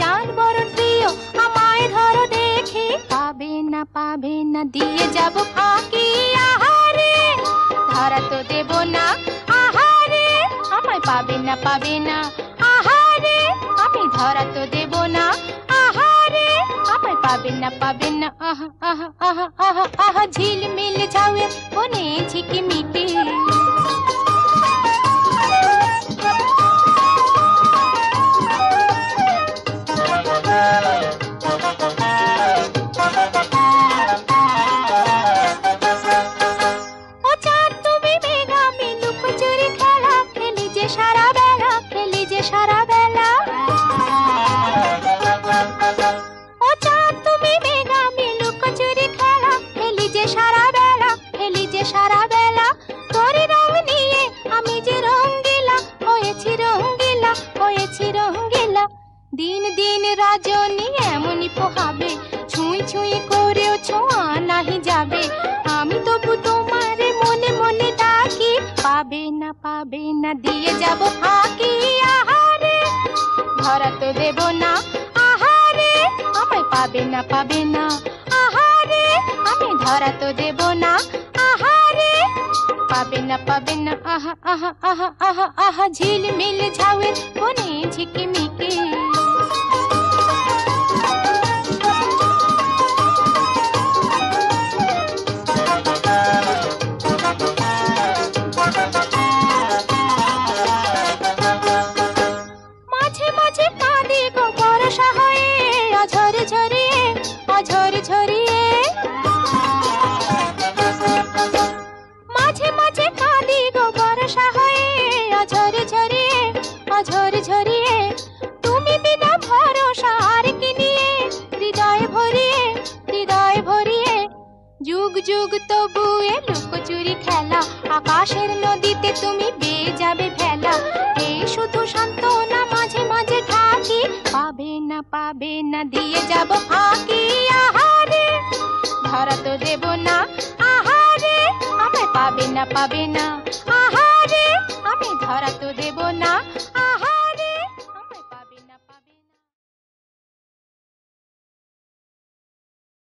চাঁদ বরণ প্রিয় আমায় ধরো দেখে, পাবে না দিয়ে যাব ফাঁকি। আহারে ধরা তো দেব না, আহারে আমায় পাবে না, আহারে আমি ধরা তো দেব না, আহারে আমায় পাবে না। আহা আহা আহা আহা আহা ঝিলমিল ঝাউয়ের বনে ঝিকিমিকি, সারা বেলা। ও চাঁদ তুমি মেঘামি লুকোচুরি খেলা খেলি যে সারা বেলা, খেলি যে সারা বেলা। তোর রং নিয়ে আমি যে রঙ্গিলা হয়েছি, রঙ্গিলা হয়েছি, রঙ্গিলা। দিন দিন রজনী এমনই পোহাবে, ছুঁই ছুঁই করেও ছোঁয়া নাহি যাবে। আমি তবু তোমার মনে মনে ডাকি, পাবে না দিয়ে যাব ফাঁকি। আহারে ধরা তো দেব না, আহারে আমায় পাবে না, আহারে আমি ধরা তো দেব না, আহারে পাবে না। আহা আহা আহা আহা আহা ঝিলমিল ঝাউয়ের বনে ঝিকিমিকি। ঝরে ঝরিয়ে মাঝে মাঝে কাঁদি গো বর্ষা হয়ে, ঝরে ঝরিয়ে ঝরে ঝরিয়ে। তুমি বিনা ভরসা আর কি নিয়ে, হৃদয় ভরিয়ে। যুগ যুগ তবু এ লুকোচুরি খেলা, আকাশের নদীতে তুমি বেয়ে যাবে ভেলা। এই শুধু সান্ত্বনা মাঝে মাঝে ঢাকি, পাবে না দিয়ে যাব ফাঁকি। আহারে ধরা তো দেব না, আহারে আমায় পাবে না,